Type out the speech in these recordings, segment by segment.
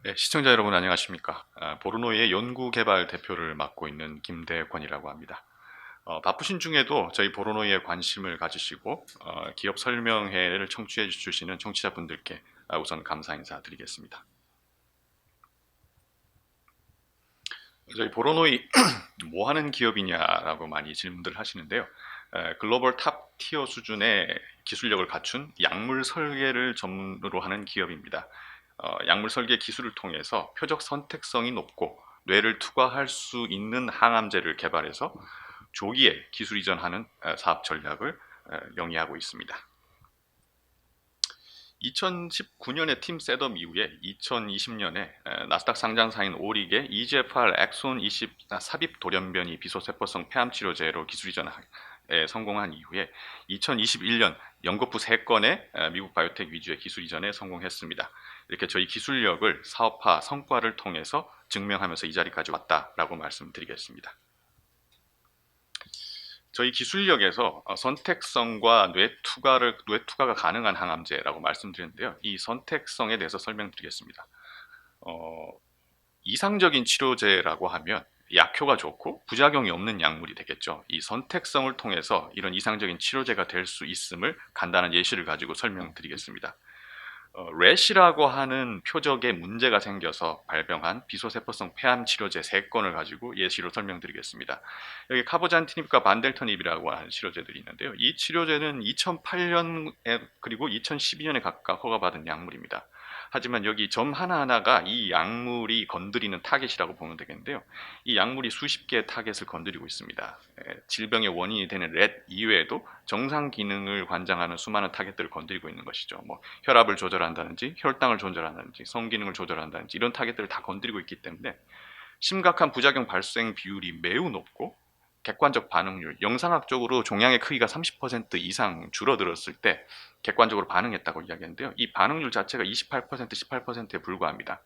네, 시청자 여러분 안녕하십니까? 보르노이의 연구개발 대표를 맡고 있는 김대권이라고 합니다. 바쁘신 중에도 저희 보르노이에 관심을 가지시고 기업 설명회를 청취해 주시는 청취자분들께 우선 감사 인사드리겠습니다. 저희 보르노이 뭐 하는 기업이냐라고 많이 질문들 하시는데요. 글로벌 탑 티어 수준의 기술력을 갖춘 약물 설계를 전문으로 하는 기업입니다. 약물 설계 기술을 통해서 표적 선택성이 높고 뇌를 투과할 수 있는 항암제를 개발해서 조기에 기술 이전하는 사업 전략을 영위하고 있습니다. 2019년에 팀 셋업 이후에 2020년에 나스닥 상장사인 오릭의 EGFR 엑손 20 삽입 돌연변이 비소세포성 폐암 치료제로 기술 이전에 성공한 이후에 2021년 연거푸 3건의 미국 바이오텍 위주의 기술 이전에 성공했습니다. 이렇게 저희 기술력을 사업화 성과를 통해서 증명하면서 이 자리까지 왔다라고 말씀드리겠습니다. 저희 기술력에서 선택성과 뇌투과가 가능한 항암제라고 말씀드렸는데요. 이 선택성에 대해서 설명드리겠습니다. 이상적인 치료제라고 하면 약효가 좋고 부작용이 없는 약물이 되겠죠. 이 선택성을 통해서 이런 이상적인 치료제가 될 수 있음을 간단한 예시를 가지고 설명드리겠습니다. 렛이라고 하는 표적에 문제가 생겨서 발병한 비소세포성 폐암 치료제 3건을 가지고 예시로 설명드리겠습니다. 여기 카보잔티닙과 반델터닙이라고 하는 치료제들이 있는데요. 이 치료제는 2008년에 그리고 2012년에 각각 허가받은 약물입니다. 하지만 여기 점 하나하나가 이 약물이 건드리는 타겟이라고 보면 되겠는데요. 이 약물이 수십 개의 타겟을 건드리고 있습니다. 질병의 원인이 되는 렛 이외에도 정상 기능을 관장하는 수많은 타겟들을 건드리고 있는 것이죠. 뭐 혈압을 조절한다든지 혈당을 조절한다든지 성기능을 조절한다든지 이런 타겟들을 다 건드리고 있기 때문에 심각한 부작용 발생 비율이 매우 높고 객관적 반응률, 영상학적으로 종양의 크기가 30% 이상 줄어들었을 때 객관적으로 반응했다고 이야기했는데요. 이 반응률 자체가 28%, 18%에 불과합니다.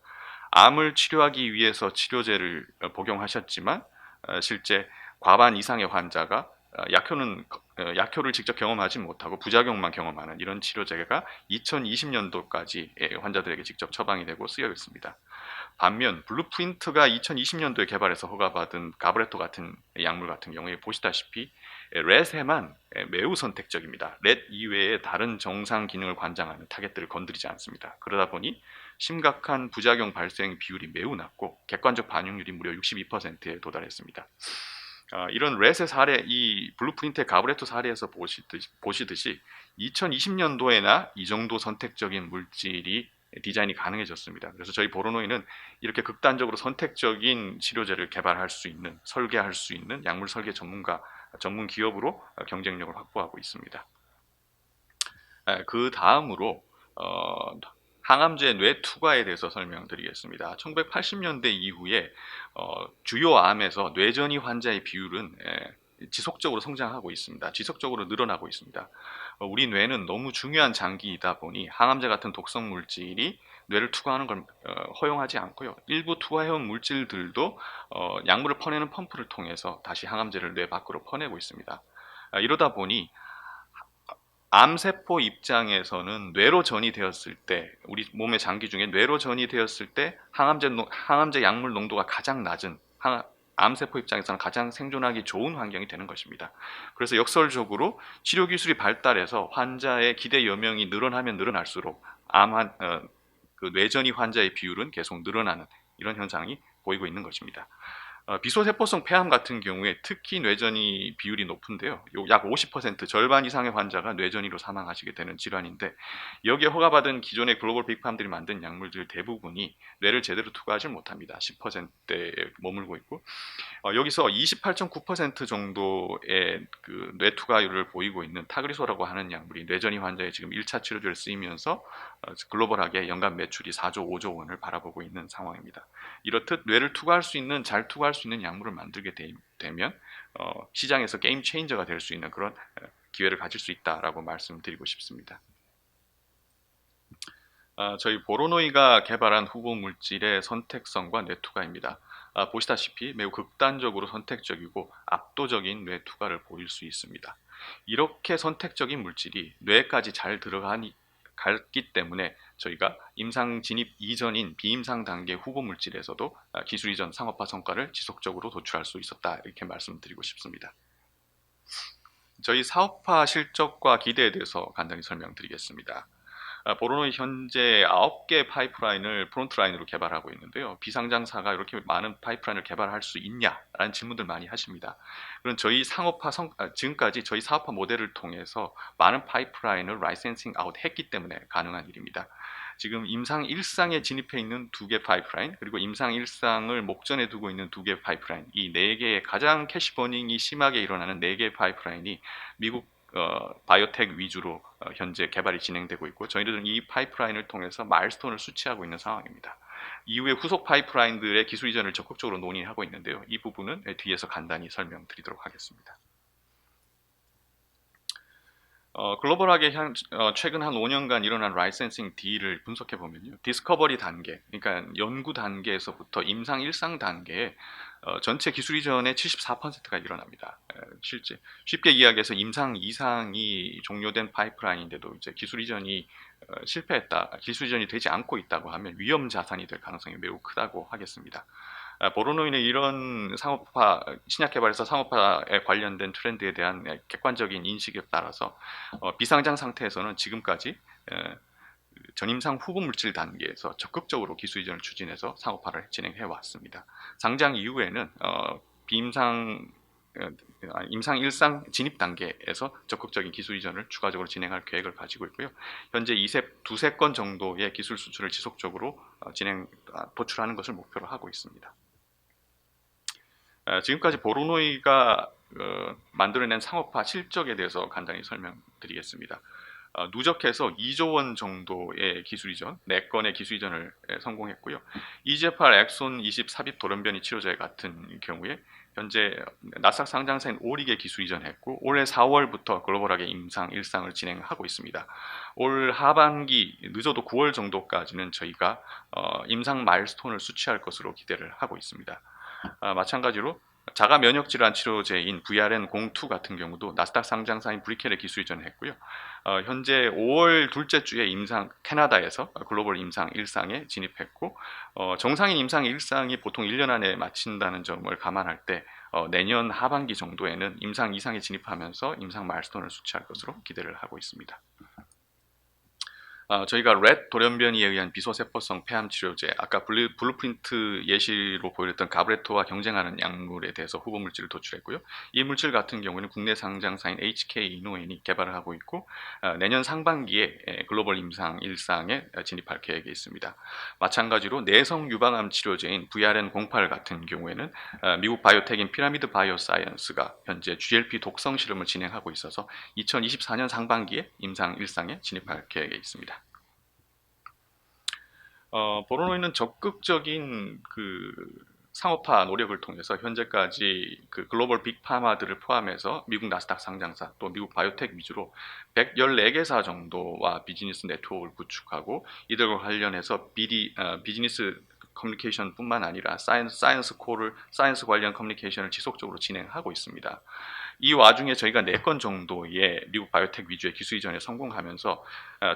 암을 치료하기 위해서 치료제를 복용하셨지만 실제 과반 이상의 환자가 약효를 직접 경험하지 못하고 부작용만 경험하는 이런 치료제가 2020년도까지 환자들에게 직접 처방이 되고 쓰여 있습니다. 반면 블루프린트가 2020년도에 개발해서 허가받은 가브레토 같은 약물 같은 경우에 보시다시피 렛에만 매우 선택적입니다. 렛 이외에 다른 정상 기능을 관장하는 타겟들을 건드리지 않습니다. 그러다 보니 심각한 부작용 발생 비율이 매우 낮고 객관적 반응률이 무려 62%에 도달했습니다. 이런 렛의 사례, 이 블루프린트의 가브레토 사례에서 보시듯이 2020년도에나 이 정도 선택적인 물질이 디자인이 가능해졌습니다. 그래서 저희 보르노이는 이렇게 극단적으로 선택적인 치료제를 개발할 수 있는, 설계할 수 있는 약물 설계 전문 기업으로 경쟁력을 확보하고 있습니다. 그 다음으로 항암제 뇌 투과에 대해서 설명드리겠습니다. 1980년대 이후에 주요 암에서 뇌전이 환자의 비율은 지속적으로 성장하고 있습니다. 지속적으로 늘어나고 있습니다. 우리 뇌는 너무 중요한 장기이다 보니 항암제 같은 독성 물질이 뇌를 투과하는 걸 허용하지 않고요. 일부 투과해온 물질들도 약물을 퍼내는 펌프를 통해서 다시 항암제를 뇌 밖으로 퍼내고 있습니다. 이러다 보니 암세포 입장에서는 뇌로 전이 되었을 때, 우리 몸의 장기 중에 뇌로 전이 되었을 때 항암제 약물 농도가 가장 낮은 암세포 입장에서는 가장 생존하기 좋은 환경이 되는 것입니다. 그래서 역설적으로 치료 기술이 발달해서 환자의 기대 여명이 늘어나면 늘어날수록 그 뇌전이 환자의 비율은 계속 늘어나는 이런 현상이 보이고 있는 것입니다. 비소세포성 폐암 같은 경우에 특히 뇌전이 비율이 높은데요. 약 50% 절반 이상의 환자가 뇌전이로 사망하시게 되는 질환인데 여기에 허가받은 기존의 글로벌 빅팜들이 만든 약물들 대부분이 뇌를 제대로 투과하지 못합니다. 10%에 머물고 있고 여기서 28.9% 정도의 그 뇌투과율을 보이고 있는 타그리소라고 하는 약물이 뇌전이 환자의 지금 1차 치료제를 쓰이면서 글로벌하게 연간 매출이 4조, 5조 원을 바라보고 있는 상황입니다. 이렇듯 뇌를 투과할 수 있는, 잘 투과할 수 있는 약물을 만들게 되면 시장에서 게임 체인저가 될 수 있는 그런 기회를 가질 수 있다라고 말씀드리고 싶습니다. 저희 보로노이가 개발한 후보 물질의 선택성과 뇌투과입니다. 보시다시피 매우 극단적으로 선택적이고 압도적인 뇌투과를 보일 수 있습니다. 이렇게 선택적인 물질이 뇌까지 잘 갔기 때문에 저희가 임상 진입 이전인 비임상 단계 후보 물질에서도 기술 이전 상업화 성과를 지속적으로 도출할 수 있었다, 이렇게 말씀드리고 싶습니다. 저희 사업화 실적과 기대에 대해서 간단히 설명드리겠습니다. 보로노이 현재 9개 파이프라인을 프론트라인으로 개발하고 있는데요. 비상장사가 이렇게 많은 파이프라인을 개발할 수 있냐라는 질문들 많이 하십니다. 그럼 저희 지금까지 저희 사업화 모델을 통해서 많은 파이프라인을 라이센싱 아웃 했기 때문에 가능한 일입니다. 지금 임상 1상에 진입해 있는 2개 파이프라인, 그리고 임상 1상을 목전에 두고 있는 2개 파이프라인, 이 4개의 가장 캐시 버닝이 심하게 일어나는 4개의 파이프라인이 미국 바이오텍 위주로 현재 개발이 진행되고 있고, 저희들은 이 파이프라인을 통해서 마일스톤을 수취하고 있는 상황입니다. 이후에 후속 파이프라인들의 기술 이전을 적극적으로 논의하고 있는데요. 이 부분은 뒤에서 간단히 설명드리도록 하겠습니다. 글로벌하게 최근 한 5년간 일어난 라이센싱 딜을 분석해 보면요, 디스커버리 단계, 그러니까 연구 단계에서부터 임상 1상 단계에 전체 기술 이전의 74%가 일어납니다. 실제 쉽게 이야기해서 임상 2상이 종료된 파이프라인인데도 이제 기술 이전이 실패했다, 기술 이전이 되지 않고 있다고 하면 위험 자산이 될 가능성이 매우 크다고 하겠습니다. 보로노이는 이런 상업화, 신약 개발에서 상업화에 관련된 트렌드에 대한 객관적인 인식에 따라서 비상장 상태에서는 지금까지 전임상 후보 물질 단계에서 적극적으로 기술 이전을 추진해서 상업화를 진행해 왔습니다. 상장 이후에는 임상 1상 진입 단계에서 적극적인 기술 이전을 추가적으로 진행할 계획을 가지고 있고요. 현재 두세 건 정도의 기술 수출을 지속적으로 도출하는 것을 목표로 하고 있습니다. 지금까지 보로노이가 만들어낸 상업화 실적에 대해서 간단히 설명드리겠습니다. 누적해서 2조 원 정도의 기술 이전, 4건의 기술 이전을 성공했고요. EGFR 엑손 20 삽입 돌연변이 치료제 같은 경우에 현재 나스닥 상장사인 오릭에 기술 이전했고, 올해 4월부터 글로벌하게 임상 1상을 진행하고 있습니다. 올 하반기 늦어도 9월 정도까지는 저희가 임상 마일스톤을 수취할 것으로 기대를 하고 있습니다. 마찬가지로 자가 면역 질환 치료제인 VRN02 같은 경우도 나스닥 상장사인 브리켈에 기술 이전을 했고요. 현재 5월 둘째 주에 캐나다에서 글로벌 임상 1상에 진입했고, 정상인 임상 1상이 보통 1년 안에 마친다는 점을 감안할 때 내년 하반기 정도에는 임상 2상에 진입하면서 임상 마일스톤을 수취할 것으로 기대를 하고 있습니다. 저희가 렛 돌연변이에 의한 비소세포성 폐암 치료제, 아까 블루프린트 예시로 보여줬던 가브레토와 경쟁하는 약물에 대해서 후보 물질을 도출했고요. 이 물질 같은 경우는 국내 상장사인 HK 이노엔이 개발을 하고 있고, 내년 상반기에 글로벌 임상 1상에 진입할 계획이 있습니다. 마찬가지로 내성 유방암 치료제인 VRN08 같은 경우에는 미국 바이오텍인 피라미드 바이오사이언스가 현재 GLP 독성 실험을 진행하고 있어서 2024년 상반기에 임상 1상에 진입할 계획에 있습니다. 보로노이는 적극적인 상업화 노력을 통해서 현재까지 글로벌 빅파마들을 포함해서 미국 나스닥 상장사 또 미국 바이오텍 위주로 114개사 정도와 비즈니스 네트워크를 구축하고, 이들과 관련해서 비즈니스 커뮤니케이션 뿐만 아니라 사이언스 관련 커뮤니케이션을 지속적으로 진행하고 있습니다. 이 와중에 저희가 4건 정도의 미국 바이오텍 위주의 기술 이전에 성공하면서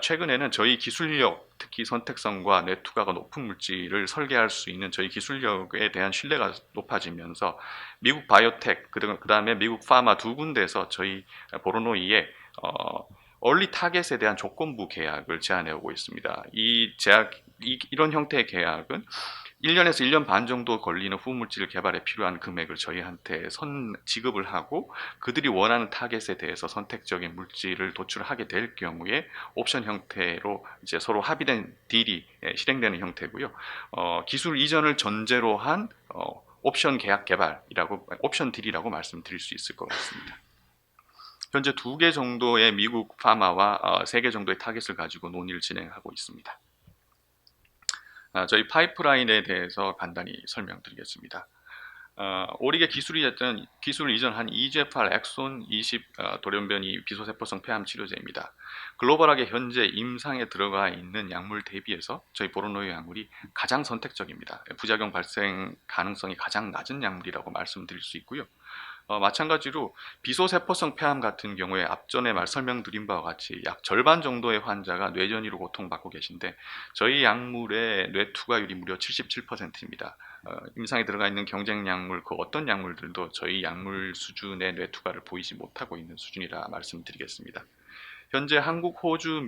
최근에는 저희 기술력, 특히 선택성과 뇌투과가 높은 물질을 설계할 수 있는 저희 기술력에 대한 신뢰가 높아지면서 미국 바이오텍, 그 다음에 미국 파마 2군데에서 저희 보로노이의 얼리 타겟에 대한 조건부 계약을 제안해 오고 있습니다. 이런 형태의 계약은 1년에서 1년 반 정도 걸리는 후보물질 개발에 필요한 금액을 저희한테 지급을 하고, 그들이 원하는 타겟에 대해서 선택적인 물질을 도출하게 될 경우에 옵션 형태로 이제 서로 합의된 딜이 실행되는 형태고요. 기술 이전을 전제로 한 옵션 계약 개발이라고, 옵션 딜이라고 말씀드릴 수 있을 것 같습니다. 현재 2개 정도의 미국 파마와 3개 정도의 타겟을 가지고 논의를 진행하고 있습니다. 저희 파이프라인에 대해서 간단히 설명드리겠습니다. 오릭의 기술 이전한 EGFR 엑손 20 돌연변이 비소세포성 폐암 치료제입니다. 글로벌하게 현재 임상에 들어가 있는 약물 대비해서 저희 보로노이 약물이 가장 선택적입니다. 부작용 발생 가능성이 가장 낮은 약물이라고 말씀드릴 수 있고요. 마찬가지로 비소세포성 폐암 같은 경우에 앞전에 설명드린 바와 같이 약 절반 정도의 환자가 뇌전이로 고통받고 계신데 저희 약물의 뇌 투과율이 무려 77%입니다. 임상에 들어가 있는 경쟁 약물 그 어떤 약물들도 저희 약물 수준의 뇌 투과를 보이지 못하고 있는 수준이라 말씀드리겠습니다. 현재 한국, 호주,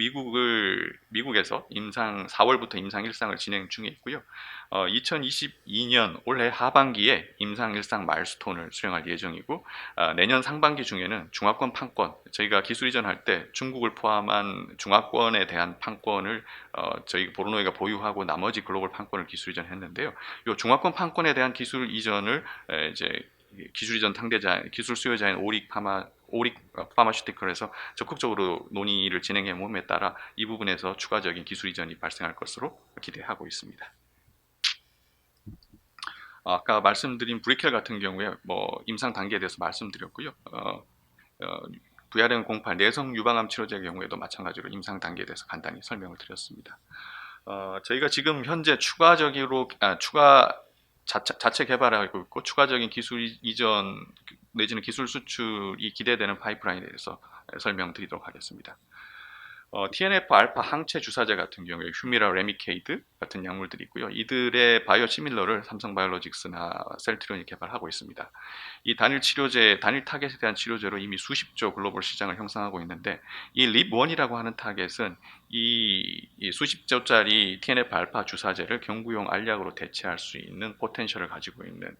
미국에서 임상 4월부터 임상 1상을 진행 중에 있고요. 2022년 올해 하반기에 임상 1상 마일스톤을 수령할 예정이고 내년 상반기 중에는 중화권 판권, 저희가 기술 이전할 때 중국을 포함한 중화권에 대한 판권을 저희 보르노이가 보유하고 나머지 글로벌 판권을 기술 이전했는데요. 이 중화권 판권에 대한 기술 이전을 이제 기술 이전 당대자, 기술 수요자인 오릭 파마슈티컬에서 적극적으로 논의를 진행해 몸에 따라 이 부분에서 추가적인 기술 이전이 발생할 것으로 기대하고 있습니다. 아까 말씀드린 브리켈 같은 경우에 임상 단계에 대해서 말씀드렸고요. VRM08 내성 유방암 치료제의 경우에도 마찬가지로 임상 단계에 대해서 간단히 설명을 드렸습니다. 저희가 지금 현재 추가적으로 자체 개발하고 있고 추가적인 기술 이전 내지는 기술 수출이 기대되는 파이프라인에 대해서 설명드리도록 하겠습니다. TNF 알파 항체 주사제 같은 경우에 휴미라 레미케이드 같은 약물들이 있고요. 이들의 바이오 시밀러를 삼성바이오로직스나 셀트리온이 개발하고 있습니다. 이 단일 타겟에 대한 치료제로 이미 수십조 글로벌 시장을 형성하고 있는데 이 립1이라고 하는 타겟은 이 수십조짜리 TNF 알파 주사제를 경구용 알약으로 대체할 수 있는 포텐셜을 가지고 있는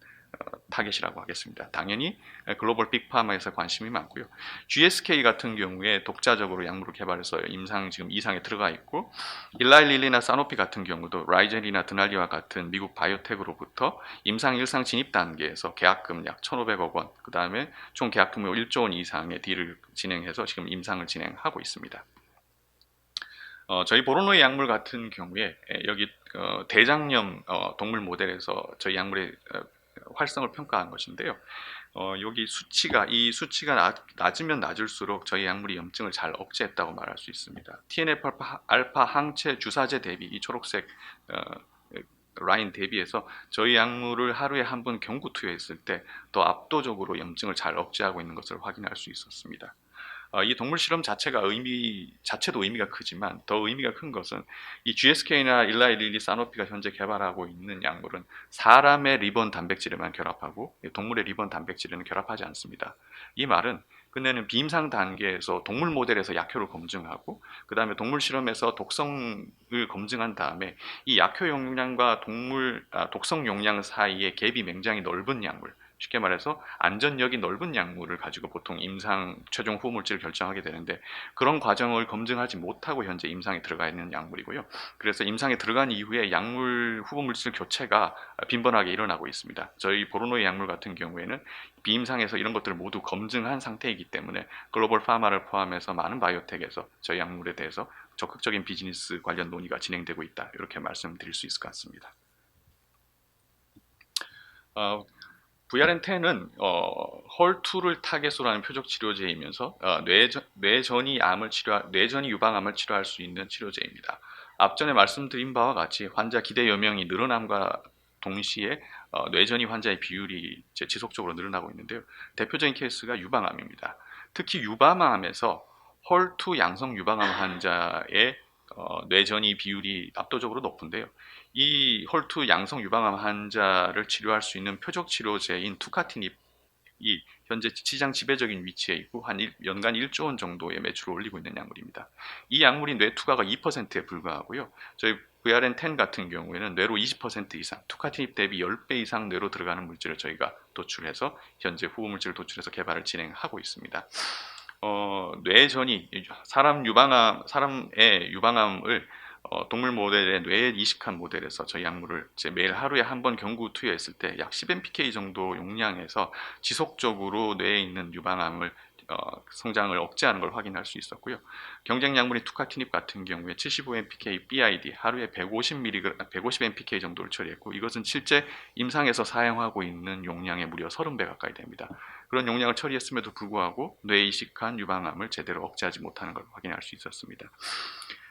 타겟이라고 하겠습니다. 당연히 글로벌 빅파마에서 관심이 많고요. GSK 같은 경우에 독자적으로 약물을 개발해서 임상 지금 2상에 들어가 있고 일라일릴리나 사노피 같은 경우도 라이젠이나 드날리와 같은 미국 바이오텍으로부터 임상 1상 진입 단계에서 계약금 약 1,500억 원, 그 다음에 총 계약금 1조 원 이상의 딜을 진행해서 지금 임상을 진행하고 있습니다. 저희 보로노의 약물 같은 경우에 여기 대장염 동물 모델에서 저희 약물의 활성을 평가한 것인데요. 이 수치가 낮으면 낮을수록 저희 약물이 염증을 잘 억제했다고 말할 수 있습니다. TNF 알파 항체 주사제 대비 이 초록색 라인 대비해서 저희 약물을 하루에 한 번 경구 투여했을 때 더 압도적으로 염증을 잘 억제하고 있는 것을 확인할 수 있었습니다. 이 동물 실험 자체도 의미가 크지만 더 의미가 큰 것은 이 GSK나 일라이 릴리 사노피가 현재 개발하고 있는 약물은 사람의 리본 단백질에만 결합하고 동물의 리본 단백질에는 결합하지 않습니다. 이 말은 끝내는 비임상 단계에서 동물 모델에서 약효를 검증하고 그 다음에 동물 실험에서 독성을 검증한 다음에 이 약효 용량과 독성 용량 사이의 갭이 굉장히 넓은 약물, 쉽게 말해서 안전력이 넓은 약물을 가지고 보통 임상 최종 후보물질을 결정하게 되는데 그런 과정을 검증하지 못하고 현재 임상에 들어가 있는 약물이고요. 그래서 임상에 들어간 이후에 약물 후보물질 교체가 빈번하게 일어나고 있습니다. 저희 보르노의 약물 같은 경우에는 비임상에서 이런 것들을 모두 검증한 상태이기 때문에 글로벌 파마를 포함해서 많은 바이오텍에서 저희 약물에 대해서 적극적인 비즈니스 관련 논의가 진행되고 있다. 이렇게 말씀드릴 수 있을 것 같습니다. VRN10은 헐2를 타겟으로 하는 표적 치료제이면서 뇌전이 유방암을 치료할 수 있는 치료제입니다. 앞전에 말씀드린 바와 같이 환자 기대 여명이 늘어남과 동시에 뇌전이 환자의 비율이 지속적으로 늘어나고 있는데요. 대표적인 케이스가 유방암입니다. 특히 유방암에서 헐2 양성 유방암 환자의 뇌전이 비율이 압도적으로 높은데요. 이 헐투 양성 유방암 환자를 치료할 수 있는 표적 치료제인 투카티닙이 현재 시장 지배적인 위치에 있고 연간 1조 원 정도의 매출을 올리고 있는 약물입니다. 이 약물이 뇌 투과가 2%에 불과하고요. 저희 VRN10 같은 경우에는 뇌로 20% 이상, 투카티닙 대비 10배 이상 뇌로 들어가는 물질을 저희가 도출해서 현재 후보 물질을 도출해서 개발을 진행하고 있습니다. 뇌전이 사람의 유방암을 동물 모델의 뇌에 이식한 모델에서 저희 약물을 매일 하루에 한 번 경구 투여했을 때 약 10mpk 정도 용량에서 지속적으로 뇌에 있는 유방암을 성장을 억제하는 걸 확인할 수 있었고요. 경쟁 약물인 투카티닙 같은 경우에 75mpk BID 하루에 150mpk 정도를 처리했고 이것은 실제 임상에서 사용하고 있는 용량의 무려 30배 가까이 됩니다. 그런 용량을 처리했음에도 불구하고 뇌에 이식한 유방암을 제대로 억제하지 못하는 걸 확인할 수 있었습니다.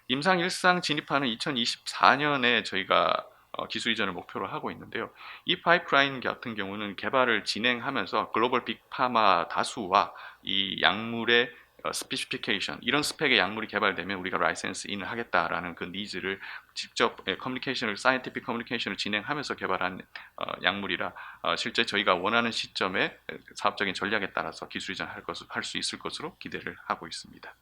임상 1상 진입하는 2024년에 저희가 기술 이전을 목표로 하고 있는데요. 이 파이프라인 같은 경우는 개발을 진행하면서 글로벌 빅파마 다수와 이 약물의 스피시피케이션, 이런 스펙의 약물이 개발되면 우리가 라이센스 인을 하겠다라는 그 니즈를 직접 커뮤니케이션을, 사이언티픽 커뮤니케이션을 진행하면서 개발한 약물이라 실제 저희가 원하는 시점에 사업적인 전략에 따라서 기술 이전할 수 있을 것으로 기대를 하고 있습니다.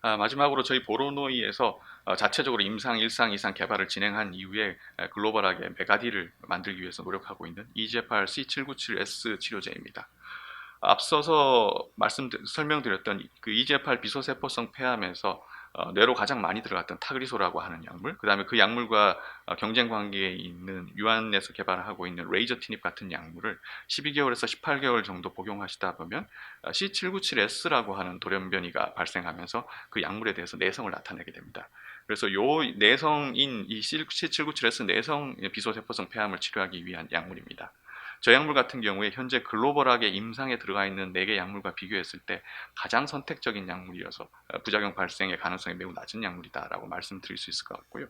마지막으로 저희 보로노이에서 자체적으로 임상 1상 2상 개발을 진행한 이후에 글로벌하게 메가디를 만들기 위해서 노력하고 있는 EGFR C797S 치료제입니다. 앞서서 설명드렸던 그 EGFR 비소세포성 폐암에서 뇌로 가장 많이 들어갔던 타그리소라고 하는 약물, 그 다음에 그 약물과 경쟁 관계에 있는 유한에서 개발하고 있는 레이저티닙 같은 약물을 12개월에서 18개월 정도 복용하시다 보면 C797S라고 하는 돌연변이가 발생하면서 그 약물에 대해서 내성을 나타내게 됩니다. 그래서 요 내성인 이 C797S 내성 비소세포성 폐암을 치료하기 위한 약물입니다. 저 약물 같은 경우에 현재 글로벌하게 임상에 들어가 있는 4개 약물과 비교했을 때 가장 선택적인 약물이어서 부작용 발생의 가능성이 매우 낮은 약물이다라고 말씀드릴 수 있을 것 같고요.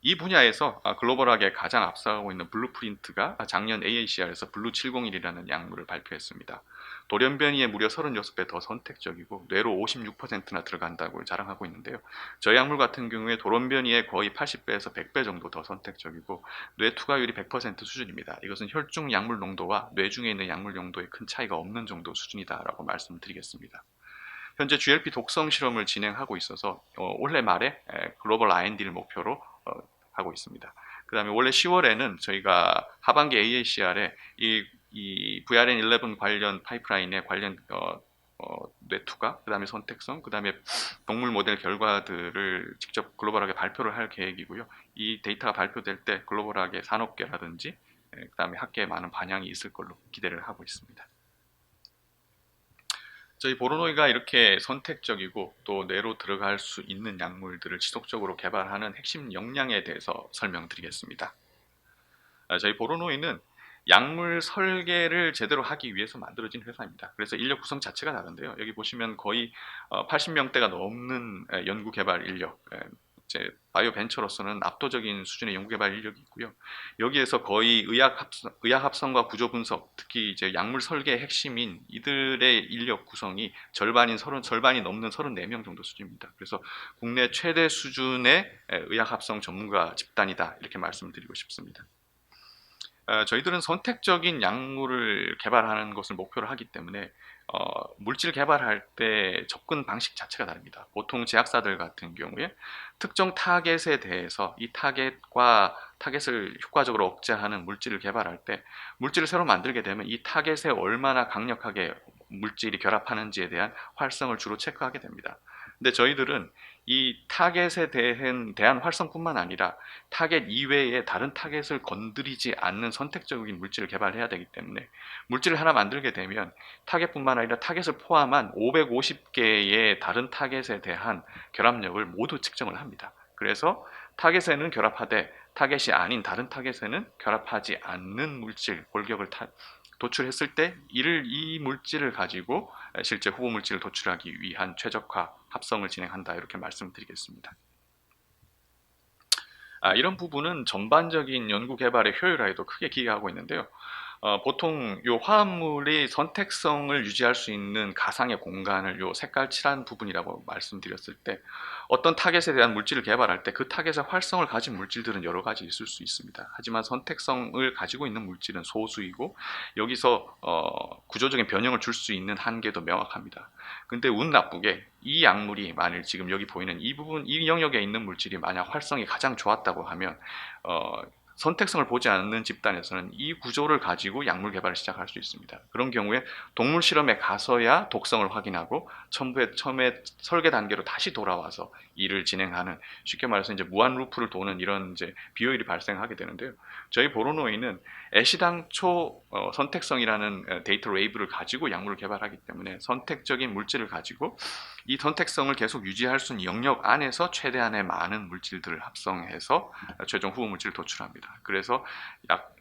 이 분야에서 글로벌하게 가장 앞서가고 있는 블루프린트가 작년 AACR에서 블루701이라는 약물을 발표했습니다. 돌연변이에 무려 36배 더 선택적이고 뇌로 56%나 들어간다고 자랑하고 있는데요. 저 약물 같은 경우에 돌연변이에 거의 80배에서 100배 정도 더 선택적이고 뇌 투과율이 100% 수준입니다. 이것은 혈중 약물 농도와 뇌 중에 있는 약물 농도에 큰 차이가 없는 정도 수준이다라고 말씀드리겠습니다. 현재 GLP 독성 실험을 진행하고 있어서 올해 말에 글로벌 IND를 목표로 하고 있습니다. 그 다음에 올해 10월에는 저희가 하반기 AACR에 이 VRN11 관련 파이프라인에 관련 뇌투과, 그 다음에 선택성, 그 다음에 동물 모델 결과들을 직접 글로벌하게 발표를 할 계획이고요. 이 데이터가 발표될 때 글로벌하게 산업계라든지 그 다음에 학계에 많은 반향이 있을 걸로 기대를 하고 있습니다. 저희 보로노이가 이렇게 선택적이고 또 뇌로 들어갈 수 있는 약물들을 지속적으로 개발하는 핵심 역량에 대해서 설명드리겠습니다. 저희 보로노이는 약물 설계를 제대로 하기 위해서 만들어진 회사입니다. 그래서 인력 구성 자체가 다른데요. 여기 보시면 거의 80명대가 넘는 연구 개발 인력, 이제 바이오 벤처로서는 압도적인 수준의 연구 개발 인력이 있고요. 여기에서 거의 의학 합성과 구조 분석, 특히 이제 약물 설계의 핵심인 이들의 인력 구성이 절반이 넘는 34명 정도 수준입니다. 그래서 국내 최대 수준의 의학 합성 전문가 집단이다, 이렇게 말씀드리고 싶습니다. 저희들은 선택적인 약물을 개발하는 것을 목표로 하기 때문에 물질 개발할 때 접근 방식 자체가 다릅니다. 보통 제약사들 같은 경우에 특정 타겟에 대해서 이 타겟을 효과적으로 억제하는 물질을 개발할 때 물질을 새로 만들게 되면 이 타겟에 얼마나 강력하게 물질이 결합하는지에 대한 활성을 주로 체크하게 됩니다. 근데 저희들은 이 타겟에 대한 활성뿐만 아니라 타겟 이외에 다른 타겟을 건드리지 않는 선택적인 물질을 개발해야 되기 때문에 물질을 하나 만들게 되면 타겟뿐만 아니라 타겟을 포함한 550개의 다른 타겟에 대한 결합력을 모두 측정을 합니다. 그래서 타겟에는 결합하되 타겟이 아닌 다른 타겟에는 결합하지 않는 물질, 골격을 도출했을 때 이 물질을 가지고 실제 후보 물질을 도출하기 위한 최적화 합성을 진행한다, 이렇게 말씀드리겠습니다. 이런 부분은 전반적인 연구 개발의 효율화에도 크게 기여하고 있는데요. 보통 이 화합물이 선택성을 유지할 수 있는 가상의 공간을 이 색깔 칠한 부분이라고 말씀드렸을 때 어떤 타겟에 대한 물질을 개발할 때 그 타겟의 활성을 가진 물질들은 여러 가지 있을 수 있습니다. 하지만 선택성을 가지고 있는 물질은 소수이고 여기서 구조적인 변형을 줄 수 있는 한계도 명확합니다. 근데 운 나쁘게 이 약물이 만일 지금 여기 보이는 이 영역에 있는 물질이 만약 활성이 가장 좋았다고 하면 선택성을 보지 않는 집단에서는 이 구조를 가지고 약물 개발을 시작할 수 있습니다. 그런 경우에 동물 실험에 가서야 독성을 확인하고 처음에 설계 단계로 다시 돌아와서 일을 진행하는, 쉽게 말해서 이제 무한 루프를 도는 이런 이제 비효율이 발생하게 되는데요. 저희 보로노이는 애시당초 선택성이라는 데이터 웨이브를 가지고 약물을 개발하기 때문에 선택적인 물질을 가지고 이 선택성을 계속 유지할 수 있는 영역 안에서 최대한의 많은 물질들을 합성해서 최종 후보 물질을 도출합니다. 그래서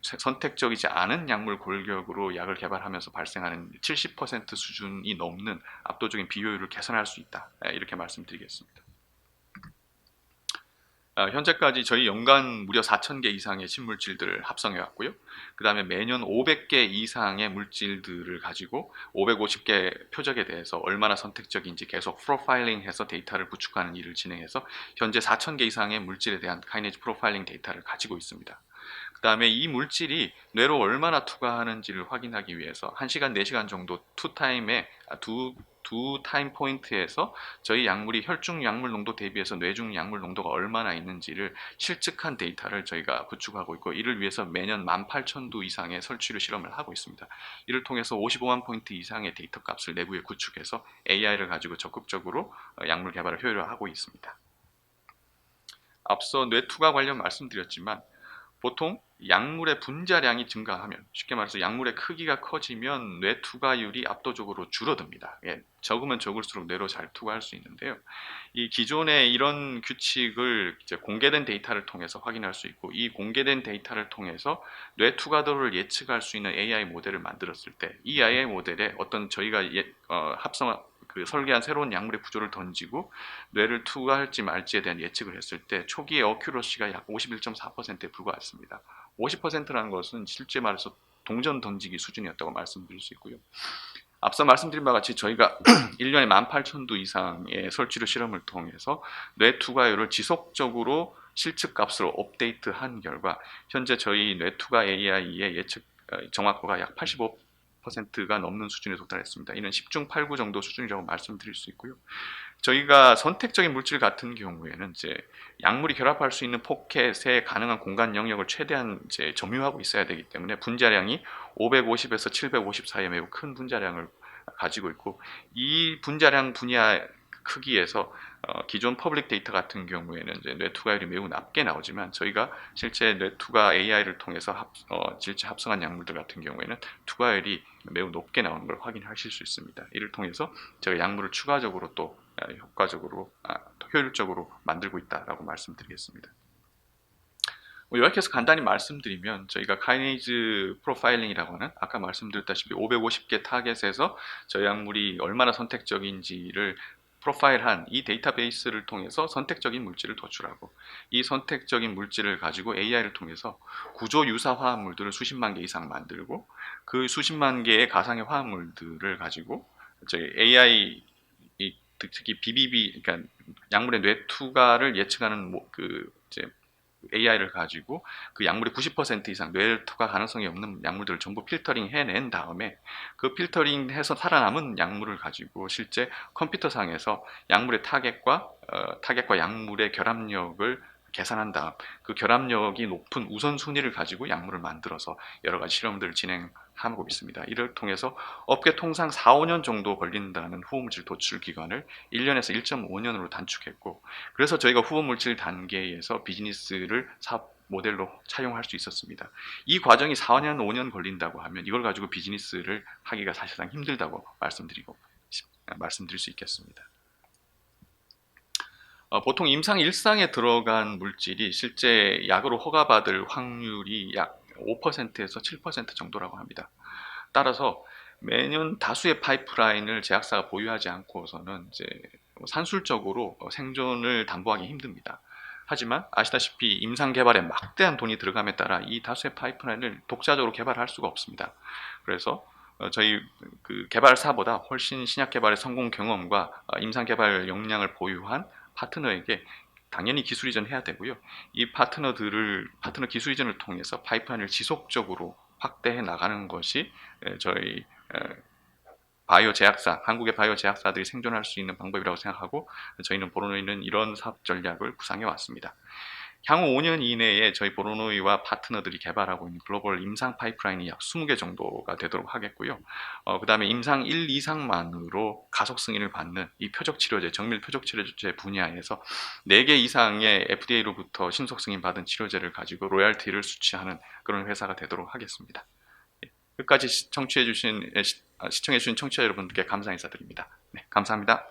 선택적이지 않은 약물 골격으로 약을 개발하면서 발생하는 70% 수준이 넘는 압도적인 비효율을 개선할 수 있다, 이렇게 말씀드리겠습니다. 현재까지 저희 연간 무려 4,000개 이상의 신물질들을 합성해 왔고요. 그 다음에 매년 500개 이상의 물질들을 가지고 550개 표적에 대해서 얼마나 선택적인지 계속 프로파일링해서 데이터를 구축하는 일을 진행해서 현재 4,000개 이상의 물질에 대한 카이네이즈 프로파일링 데이터를 가지고 있습니다. 그 다음에 이 물질이 뇌로 얼마나 투과하는지를 확인하기 위해서 1시간, 4시간 정도 두 타임 포인트에서 저희 약물이 혈중 약물 농도 대비해서 뇌중 약물 농도가 얼마나 있는지를 실측한 데이터를 저희가 구축하고 있고, 이를 위해서 매년 18,000두 이상의 설치류 실험을 하고 있습니다. 이를 통해서 55만 포인트 이상의 데이터 값을 내부에 구축해서 AI를 가지고 적극적으로 약물 개발을 효율화하고 있습니다. 앞서 뇌투과 관련 말씀드렸지만 보통 약물의 분자량이 증가하면, 쉽게 말해서 약물의 크기가 커지면 뇌 투과율이 압도적으로 줄어듭니다. 적으면 적을수록 뇌로 잘 투과할 수 있는데요. 이 기존의 이런 규칙을 이제 공개된 데이터를 통해서 확인할 수 있고, 이 공개된 데이터를 통해서 뇌 투과도를 예측할 수 있는 AI 모델을 만들었을 때, 이 AI 모델에 어떤 저희가 설계한 새로운 약물의 구조를 던지고 뇌를 투과할지 말지에 대한 예측을 했을 때 초기의 어큐러시가 약 51.4%에 불과했습니다. 50%라는 것은 실제 말해서 동전 던지기 수준이었다고 말씀드릴 수 있고요. 앞서 말씀드린 바와 같이 저희가 1년에 18,000두 이상의 설치류 실험을 통해서 뇌 투과율을 지속적으로 실측값으로 업데이트한 결과 현재 저희 뇌 투과 AI의 예측 정확도가 약 85%가 넘는 수준에 도달했습니다. 이는 10중 8구 정도 수준이라고 말씀드릴 수 있고요. 저희가 선택적인 물질 같은 경우에는 이제 약물이 결합할 수 있는 포켓의 가능한 공간 영역을 최대한 이제 점유하고 있어야 되기 때문에 분자량이 550에서 750 사이에 매우 큰 분자량을 가지고 있고, 이 분자량 분야 크기에서 기존 퍼블릭 데이터 같은 경우에는 이제 뇌투과율이 매우 낮게 나오지만, 저희가 실제 뇌투과 AI를 통해서 실제 합성한 약물들 같은 경우에는 투과율이 매우 높게 나오는 걸 확인하실 수 있습니다. 이를 통해서 저희가 약물을 추가적으로 또 효과적으로 효율적으로 만들고 있다라고 말씀드리겠습니다. 요약해서 간단히 말씀드리면, 저희가 카이네이즈 프로파일링이라고 하는 아까 말씀드렸다시피 550개 타겟에서 저희 약물이 얼마나 선택적인지를 프로파일한 이 데이터베이스를 통해서 선택적인 물질을 도출하고, 이 선택적인 물질을 가지고 AI를 통해서 구조 유사 화합물들을 수십만 개 이상 만들고, 그 수십만 개의 가상의 화합물들을 가지고 저희 AI, 특히 BBB, 그러니까 약물의 뇌 투과를 예측하는 이제 AI를 가지고 그 약물의 90% 이상 뇌 투과 가능성이 없는 약물들을 전부 필터링 해낸 다음에, 그 필터링해서 살아남은 약물을 가지고 실제 컴퓨터상에서 약물의 타겟과 약물의 결합력을 계산한 다음 그 결합력이 높은 우선순위를 가지고 약물을 만들어서 여러 가지 실험들을 진행하고 있습니다. 이를 통해서 업계 통상 4, 5년 정도 걸린다는 후보물질 도출 기간을 1년에서 1.5년으로 단축했고, 그래서 저희가 후보물질 단계에서 비즈니스를 사업 모델로 차용할 수 있었습니다. 이 과정이 4년, 5년 걸린다고 하면 이걸 가지고 비즈니스를 하기가 사실상 힘들다고 말씀드릴 수 있겠습니다. 보통 임상 일상에 들어간 물질이 실제 약으로 허가받을 확률이 약 5%에서 7% 정도라고 합니다. 따라서 매년 다수의 파이프라인을 제약사가 보유하지 않고서는 이제 산술적으로 생존을 담보하기 힘듭니다. 하지만 아시다시피 임상 개발에 막대한 돈이 들어감에 따라 이 다수의 파이프라인을 독자적으로 개발할 수가 없습니다. 그래서 저희 그 개발사보다 훨씬 신약 개발의 성공 경험과 임상 개발 역량을 보유한 파트너에게 당연히 기술 이전해야 되고요. 이 파트너 기술 이전을 통해서 파이프라인을 지속적으로 확대해 나가는 것이 저희 한국의 바이오 제약사들이 생존할 수 있는 방법이라고 생각하고, 저희는 보로노이는 이런 사업 전략을 구상해 왔습니다. 향후 5년 이내에 저희 보로노이와 파트너들이 개발하고 있는 글로벌 임상 파이프라인이 약 20개 정도가 되도록 하겠고요. 그 다음에 임상 1 이상만으로 가속 승인을 받는 이 정밀 표적 치료제 분야에서 4개 이상의 FDA로부터 신속 승인 받은 치료제를 가지고 로열티를 수취하는 그런 회사가 되도록 하겠습니다. 끝까지 시청해주신 청취자 여러분께 감사 인사드립니다. 네, 감사합니다.